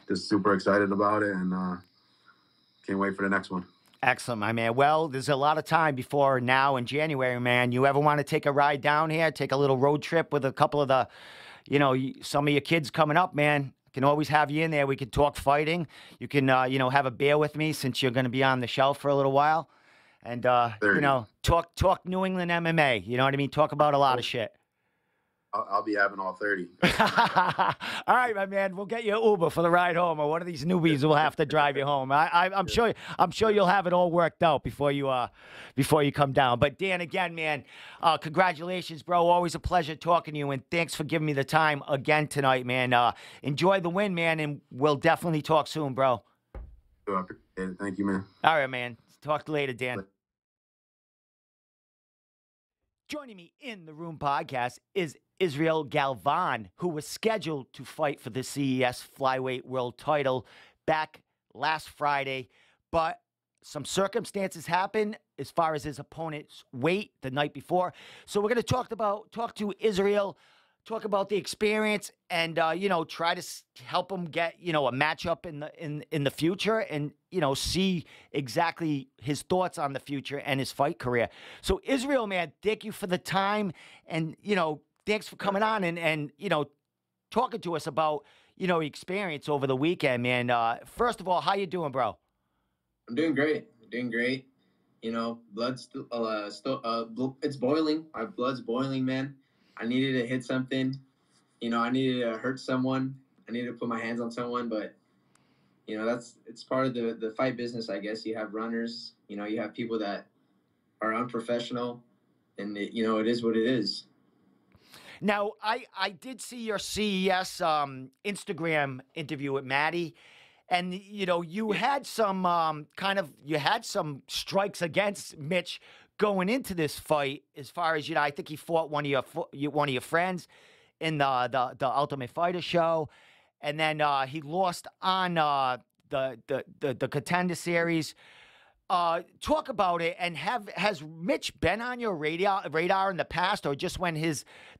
just super excited about it, and can't wait for the next one. Excellent, my man. Well, there's a lot of time before now in January, man. You ever want to take a ride down here, take a little road trip with a couple of the, some of your kids coming up, man? I can always have you in there. We can talk fighting. You can, have a beer with me since you're going to be on the shelf for a little while. And, talk New England MMA. You know what I mean? Talk about a lot of shit. I'll be having all 30. All right, my man. We'll get you an Uber for the ride home, or one of these newbies will have to drive you home. I'm sure you'll have it all worked out before you come down. But Dan, again, man, congratulations, bro. Always a pleasure talking to you, and thanks for giving me the time again tonight, man. Enjoy the win, man, and we'll definitely talk soon, bro. Thank you, man. All right, man. Talk to you later, Dan. Joining me in the Room podcast is Israel Galvan, who was scheduled to fight for the CES flyweight world title back last Friday, but some circumstances happened as far as his opponent's weight the night before. So we're going to talk to Israel, talk about the experience, and try to help him get a matchup in the future, and see exactly his thoughts on the future and his fight career. So Israel, man, thank you for the time, and thanks for coming on and talking to us about experience over the weekend, man. First of all, how you doing, bro? I'm doing great. Blood's it's boiling. My blood's boiling, man. I needed to hit something. I needed to hurt someone. I needed to put my hands on someone, but it's part of the fight business, I guess. You have runners, you have people that are unprofessional, and it is what it is. Now, I did see your CES Instagram interview with Maddie, and you had some some strikes against Mitch going into this fight. As far as I think he fought one of your friends in the Ultimate Fighter show, and then he lost on the Contender Series. Talk about it, and has Mitch been on your radar in the past, or just when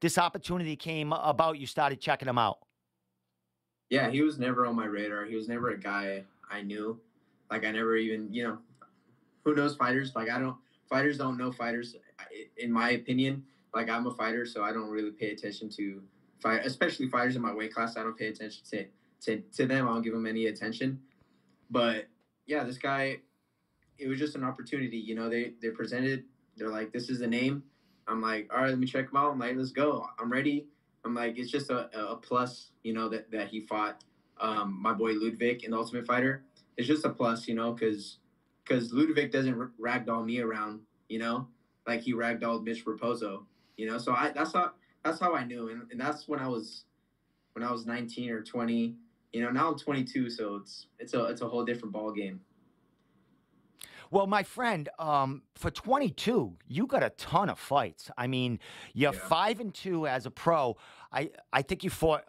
this opportunity came about, you started checking him out? Yeah, he was never on my radar. He was never a guy I knew. Like, I never even, who knows fighters? Like, fighters don't know fighters, in my opinion. Like, I'm a fighter, so I don't really pay attention to fight, especially fighters in my weight class. I don't pay attention to them. I don't give them any attention. But yeah, this guy, it was just an opportunity. They presented, they're like, this is the name. I'm like, all right, let me check him out. I'm like, let's go. I'm ready. I'm like, it's just a plus, that he fought my boy Ludwig in the Ultimate Fighter. It's just a plus, because Ludwig doesn't ragdoll me around, like he ragdolled Mitch Raposo, So that's how I knew, and that's when I was 19 or 20. Now I'm 22, so it's a whole different ball game. Well, my friend, for 22, you got a ton of fights. I mean, you're 5-2 as a pro. I think you fought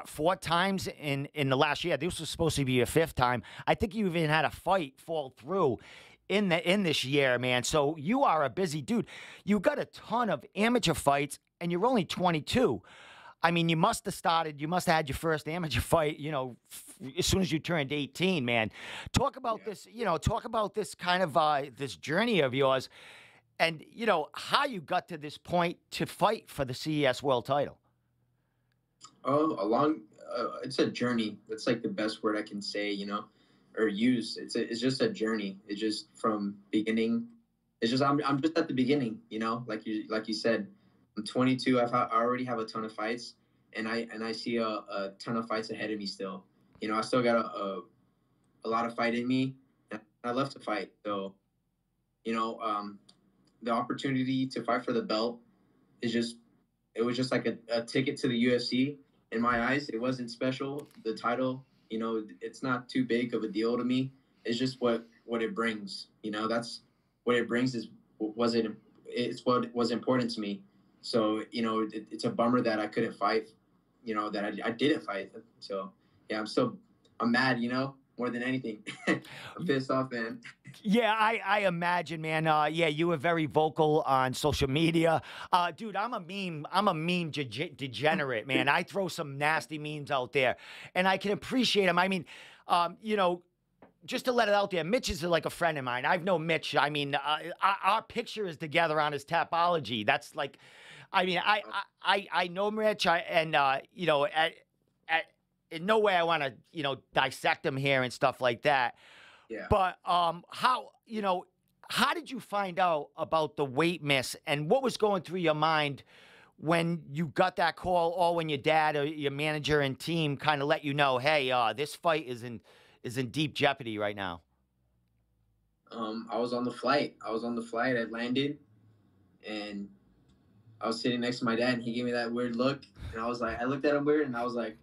4 times in the last year. This was supposed to be your 5th time. I think you even had a fight fall through in this year, man. So you are a busy dude. You got a ton of amateur fights, and you're only 22. I mean, you must have had your first amateur fight, as soon as you turned 18, man. Talk about Yeah. this, talk about this kind of this journey of yours and, how you got to this point to fight for the CES world title. Oh, it's a journey. That's like the best word I can say, or use. It's just a journey. It's just from beginning. It's just I'm just at the beginning, like you said. I'm 22. I already have a ton of fights, and I see a ton of fights ahead of me still. I still got a lot of fight in me, and I love to fight. So, the opportunity to fight for the belt is just it was just like a ticket to the UFC. In my eyes, it wasn't special. The title, it's not too big of a deal to me. It's just what it brings. That's what it brings is it's what was important to me. So it's a bummer that I couldn't fight. That I didn't fight. So yeah, I'm mad. More than anything, I'm pissed off, man. Yeah, I imagine, man. Yeah, you were very vocal on social media. Dude, I'm a meme degenerate, man. I throw some nasty memes out there, and I can appreciate them. I mean, just to let it out there, Mitch is like a friend of mine. I've known Mitch. I mean, our picture is together on his Tapology. That's like, I mean, I know Mitch, in no way I want to, dissect him here and stuff like that. Yeah. But how did you find out about the weight miss, and what was going through your mind when you got that call, or when your dad or your manager and team kind of let you know, hey, this fight is in deep jeopardy right now? I was on the flight. I landed, and I was sitting next to my dad, and he gave me that weird look, and I looked at him weird, and I was like,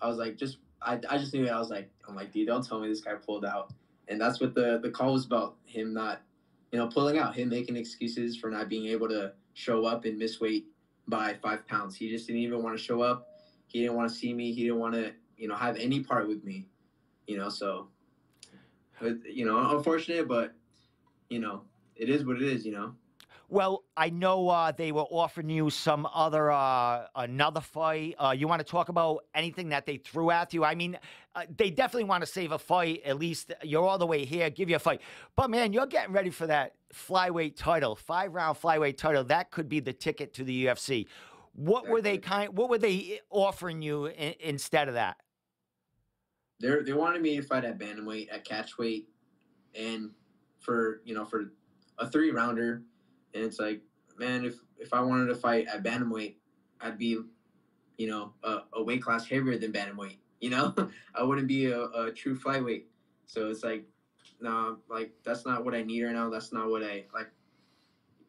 I just knew it. I'm like, dude, don't tell me this guy pulled out. And that's what the call was about. Him not, pulling out, him making excuses for not being able to show up and miss weight by 5 pounds. He just didn't even want to show up. He didn't want to see me. He didn't want to, have any part with me, so, unfortunate, but, it is what it is. Well, I know they were offering you some other another fight. You want to talk about anything that they threw at you? I mean, they definitely want to save a fight. At least you're all the way here, give you a fight. But man, you're getting ready for that flyweight title, 5-round flyweight title. That could be the ticket to the UFC. What were they offering you instead of that? They wanted me to fight at bantamweight, at catchweight, and for a 3-rounder. And it's like, man, if I wanted to fight at bantamweight, I'd be, a weight class heavier than bantamweight. I wouldn't be a true flyweight. So it's like, nah, like that's not what I need right now. That's not what I like.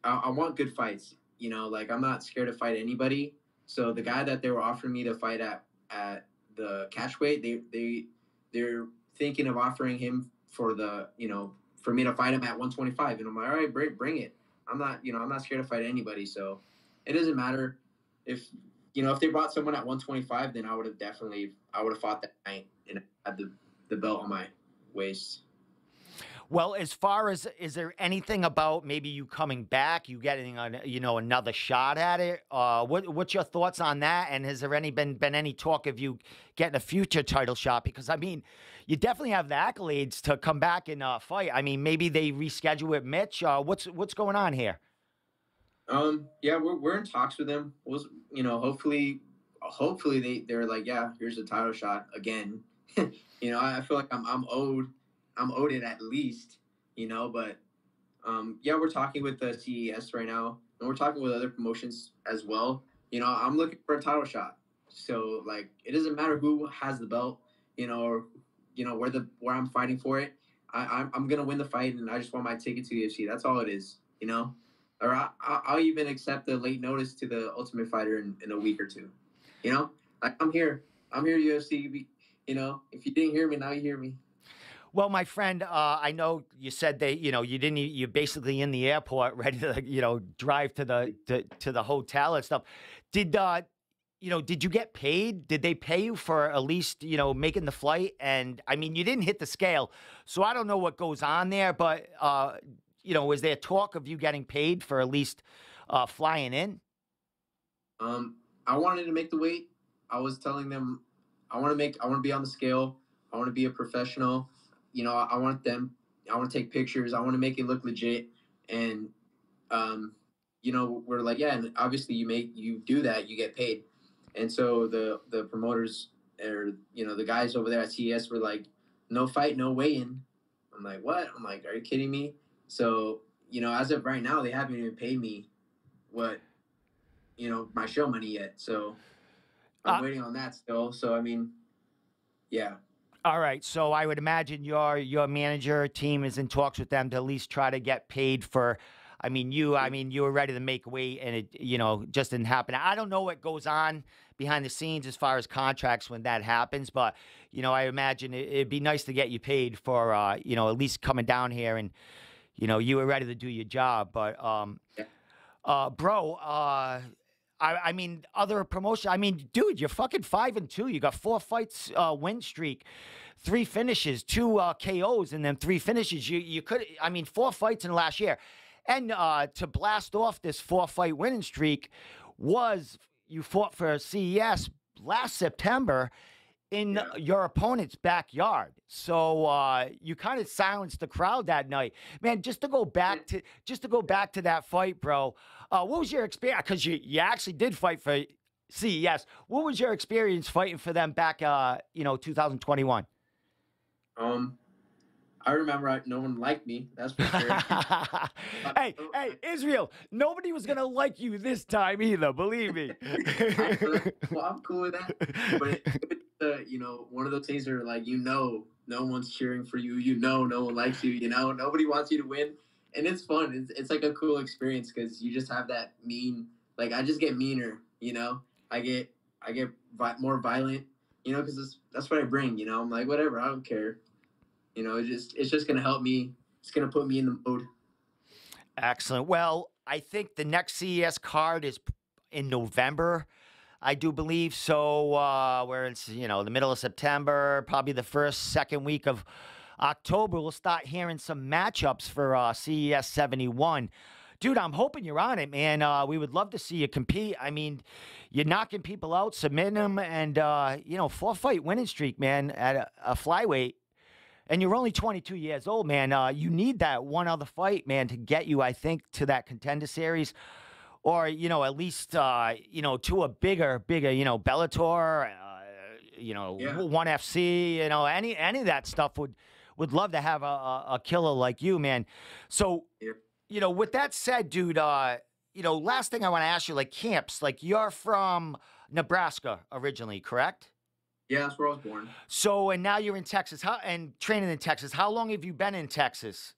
I want good fights. Like I'm not scared to fight anybody. So the guy that they were offering me to fight at the catchweight, they're thinking of offering him for for me to fight him at 125. And I'm like, all right, bring it. I'm not scared to fight anybody. So it doesn't matter if they brought someone at 125, then I would have fought that night and had the belt on my waist. Well, as far as, is there anything about maybe you coming back, you getting another shot at it? What's your thoughts on that? And has there been any talk of you getting a future title shot? Because I mean, you definitely have the accolades to come back and fight. I mean, maybe they reschedule with Mitch. What's going on here? Yeah, we're in talks with them. Hopefully they're like, yeah, here's a title shot again. I feel like I'm owed it at least, but yeah, we're talking with the CES right now, and we're talking with other promotions as well. I'm looking for a title shot. So like, it doesn't matter who has the belt, or where I'm fighting for it. I'm gonna win the fight, and I just want my ticket to the UFC. That's all it is, Or I'll even accept the late notice to the Ultimate Fighter in a week or two. Like I'm here, UFC. If you didn't hear me, now you hear me. Well, my friend, I know you said you're basically in the airport ready to, drive to the hotel and stuff. Did you get paid? Did they pay you for at least, making the flight? And I mean, you didn't hit the scale, so I don't know what goes on there, but, was there talk of you getting paid for at least flying in? I wanted to make the weight. I was telling them I want to be on the scale. I want to be a professional. You know, I want to take pictures. I want to make it look legit. And you know, we're like, yeah, and obviously you do that, you get paid. And so the promoters, or you know, the guys over there at CES were like, no fight, no weigh-in. I'm like, what? I'm like, are you kidding me? So, you know, as of right now, they haven't even paid me what, you know, my show money yet. So I'm waiting on that still. So I mean, yeah. All right, so I would imagine your manager team is in talks with them to at least try to get paid for. I mean, you were ready to make weight, and it, you know, just didn't happen. I don't know what goes on behind the scenes as far as contracts when that happens, but you know, I imagine it'd be nice to get you paid for, you know, at least coming down here, and you know, you were ready to do your job. But bro, I mean, other promotion. I mean, dude, you're fucking 5-2. You got 4 fights, win streak, 3 finishes, 2 KOs, and then 3 finishes. You could, I mean, 4 fights in the last year, and to blast off this 4-fight winning streak was you fought for CES last September in your opponent's backyard. So you kind of silenced the crowd that night, man. Just to go back to that fight, bro. What was your experience? Because you actually did fight for CES. What was your experience fighting for them back, you know, 2021? I remember no one liked me. That's for sure. Hey, Israel, nobody was gonna like you this time either. Believe me. Well, I'm cool with that. But you know, one of those things are like, you know, no one's cheering for you. You know, no one likes you. You know, nobody wants you to win, and it's fun. It's like a cool experience because you just have that mean. Like I just get meaner. You know, I get more violent. You know, because that's what I bring. You know, I'm like, whatever, I don't care. You know, it's just gonna help me. It's gonna put me in the mode. Excellent. Well, I think the next CES card is in November, I do believe. So we're in, you know, the middle of September, probably the second week of October. We'll start hearing some matchups for CES 71. Dude, I'm hoping you're on it, man. We would love to see you compete. I mean, you're knocking people out, submitting them, and, you know, 4-fight winning streak, man, at a flyweight. And you're only 22 years old, man. You need that one other fight, man, to get you, I think, to that contender series. Or, you know, at least, you know, to a bigger, you know, Bellator, you know, ONE FC, you know, any of that stuff would love to have a killer like you, man. So, you know, with that said, dude, you know, last thing I want to ask you, like camps, like you're from Nebraska originally, correct? Yeah, that's where I was born. So, and now you're in Texas, and training in Texas. How long have you been in Texas,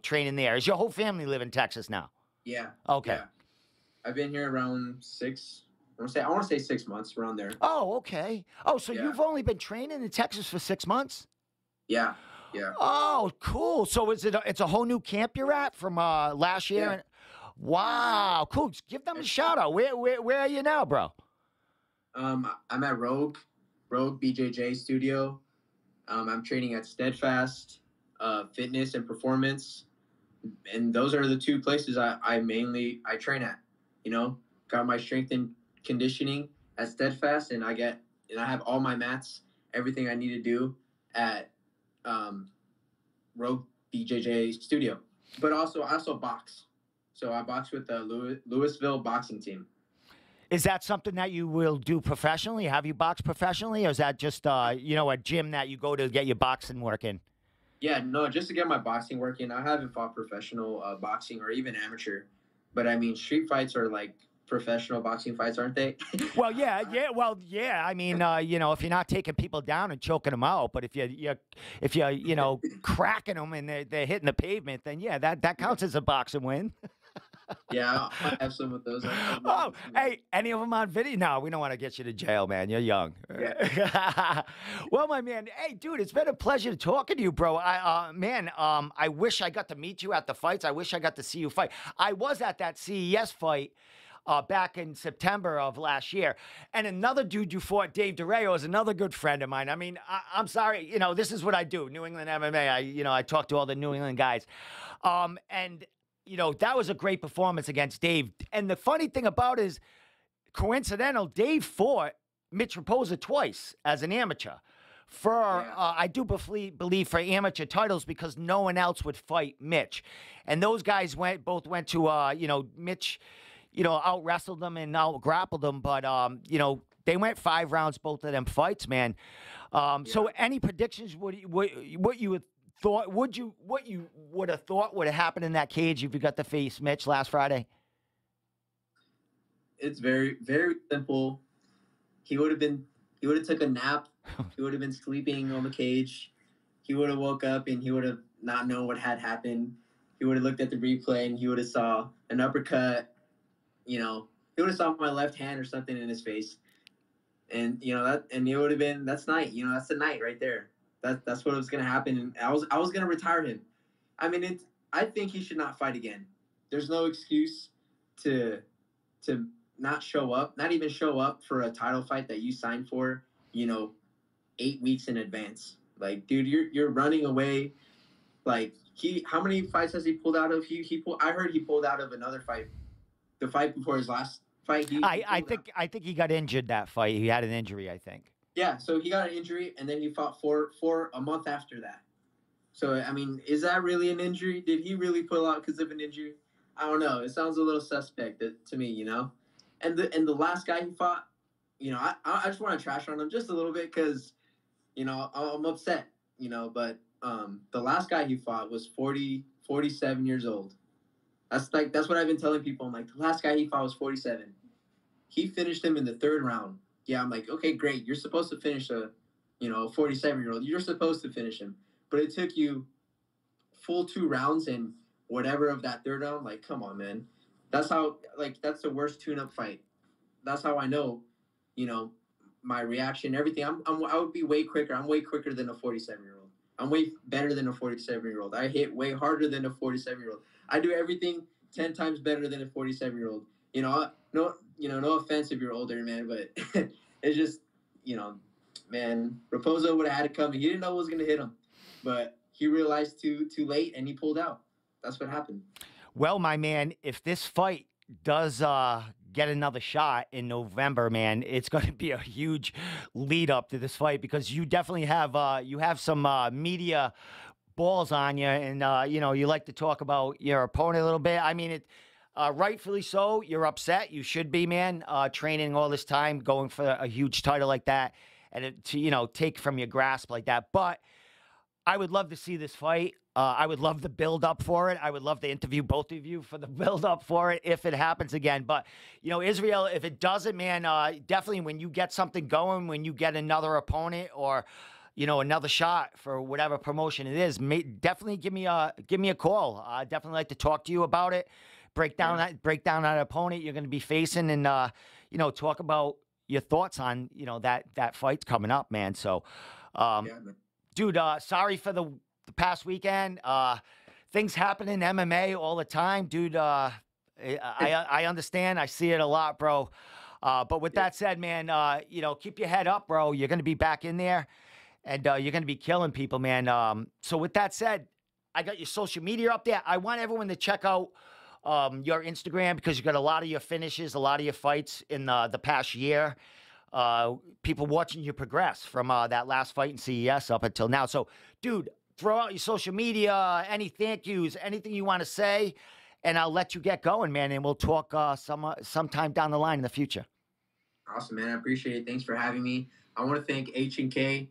training there? Is your whole family live in Texas now? Yeah. Okay. Yeah. I've been here around 6. I want to say 6 months, around there. Oh, okay. Oh, so you've only been training in Texas for 6 months? Yeah. Yeah. Oh, cool. So it's a whole new camp you're at from last year? Yeah. Wow, cool. Just give them a shout out. Where are you now, bro? I'm at Rogue BJJ Studio. I'm training at Steadfast Fitness and Performance, and those are the 2 places I mainly train at. You know, got my strength and conditioning at Steadfast, and I have all my mats, everything I need to do at Rogue BJJ Studio. But I also box. So I box with the Louisville boxing team. Is that something that you will do professionally? Have you boxed professionally, or is that just you know, a gym that you go to get your boxing work in? Yeah, no, just to get my boxing work in. I haven't fought professional boxing or even amateur, but I mean, street fights are like professional boxing fights, aren't they? Well, yeah. I mean, you know, if you're not taking people down and choking them out, but if you're you know, cracking them and they're hitting the pavement, then yeah, that counts as a boxing win. Yeah, I have some of those. Oh, hey, any of them on video? No, we don't want to get you to jail, man. You're young. Yeah. Well, my man, hey, dude, it's been a pleasure talking to you, bro. I wish I got to meet you at the fights. I wish I got to see you fight. I was at that CES fight back in September of last year. And another dude you fought, Dave DeRayo, is another good friend of mine. I mean, I'm sorry, you know, this is what I do, New England MMA. I talk to all the New England guys. And you know, that was a great performance against Dave. And the funny thing about it is coincidental, Dave fought Mitch Raposa twice as an amateur. For I do believe for amateur titles because no one else would fight Mitch, and those guys both went to Mitch, out wrestled them and out grappled them, but they went 5 rounds both of them fights, man. So any predictions? What you would have thought would have happened in that cage if you got to face Mitch last Friday? It's very, very simple. He would have took a nap. He would have been sleeping on the cage. He would have woke up and he would have not known what had happened. He would have looked at the replay and he would have saw an uppercut. He would have saw my left hand or something in his face. And and it would have been that's night. That's the night right there. That's what was gonna happen. And I was gonna retire him. I mean, I think he should not fight again. There's no excuse to not show up, not even show up for a title fight that you signed for, 8 weeks in advance. Like, dude, you're running away. Like, how many fights has he pulled out of? I heard he pulled out of another fight. The fight before his last fight. I think he got injured that fight. He had an injury, I think. Yeah, so he got an injury, and then he fought for a month after that. So, I mean, is that really an injury? Did he really pull out because of an injury? I don't know. It sounds a little suspect to me, And the last guy he fought, I just want to trash on him just a little bit because, I'm upset, But the last guy he fought was 47 years old. That's what I've been telling people. I'm like, the last guy he fought was 47. He finished him in the 3rd round. Yeah, I'm like, okay, great. You're supposed to finish a 47-year-old. You're supposed to finish him. But it took you full 2 rounds and whatever of that 3rd round. Like, come on, man. That's the worst tune-up fight. That's how I know, my reaction, everything. I would be way quicker. I'm way quicker than a 47-year-old. I'm way better than a 47-year-old. I hit way harder than a 47-year-old. I do everything 10 times better than a 47-year-old. No offense if you're older, man, but it's just, man, Raposo would have had it coming. He didn't know what was going to hit him, but he realized too late and he pulled out. That's what happened. Well, my man, if this fight does get another shot in November, man, it's going to be a huge lead up to this fight because you definitely have some media balls on you, and you like to talk about your opponent a little bit. I mean, rightfully so. You're upset. You should be, man. Training all this time, going for a huge title like that, and to take from your grasp like that. But I would love to see this fight. I would love the build up for it. I would love to interview both of you for the build up for it if it happens again. But, Israel, if it doesn't, man, definitely when you get something going, when you get another opponent or, another shot for whatever promotion it is, definitely give me a call. I definitely like to talk to you about it. Break down that opponent you're going to be facing and, talk about your thoughts on, that fight's coming up, man. So, dude, sorry for the past weekend. Things happen in MMA all the time, dude. I understand. I see it a lot, bro. But with that said, man, keep your head up, bro. You're going to be back in there and you're going to be killing people, man. So with that said, I got your social media up there. I want everyone to check out your Instagram because you got a lot of your finishes, a lot of your fights in the past year. People watching you progress from that last fight in CES up until now. So, dude, throw out your social media, any thank yous, anything you want to say, and I'll let you get going, man, and we'll talk sometime down the line in the future. Awesome, man. I appreciate it. Thanks for having me. I want to thank H&K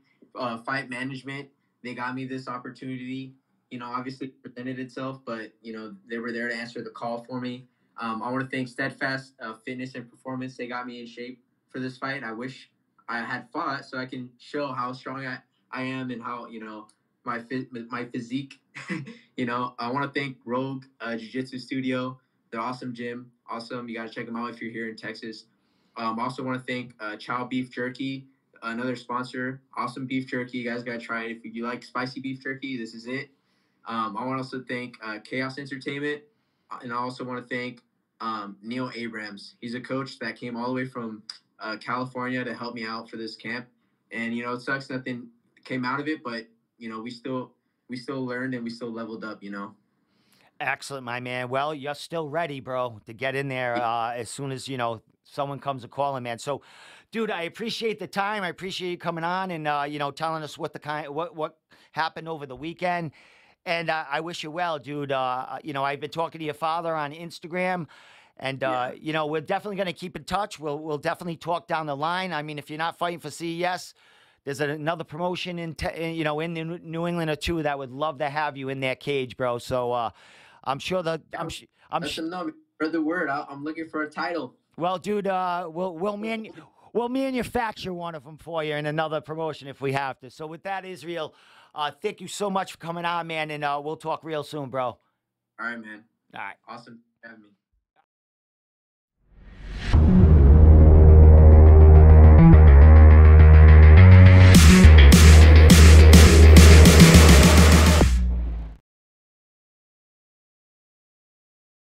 Fight Management. They got me this opportunity. Obviously it presented itself, but, they were there to answer the call for me. I want to thank Steadfast Fitness and Performance. They got me in shape for this fight. I wish I had fought so I can show how strong I am and how, my physique. I want to thank Rogue Jiu-Jitsu Studio. They're awesome gym. Awesome. You got to check them out if you're here in Texas. Also want to thank Chow Beef Jerky, another sponsor. Awesome beef jerky. You guys got to try it. If you like spicy beef jerky, this is it. I want to also thank Chaos Entertainment. And I also want to thank Neil Abrams. He's a coach that came all the way from California to help me out for this camp. And, it sucks nothing came out of it, but, we still learned and we still leveled up, Excellent, my man. Well, you're still ready, bro, to get in there as soon as, someone comes a calling, man. So, dude, I appreciate the time. I appreciate you coming on and, telling us what happened over the weekend. And I wish you well, dude. I've been talking to your father on Instagram. And we're definitely going to keep in touch. We'll definitely talk down the line. I mean, if you're not fighting for CES, there's another promotion in New England or two that would love to have you in their cage, bro. So I'm sure that Let them know. Spread the word. I'm looking for a title. well, dude, we'll manufacture one of them for you in another promotion if we have to. So with that, Israel, thank you so much for coming on, man, and we'll talk real soon, bro. All right, man. All right. Awesome having me.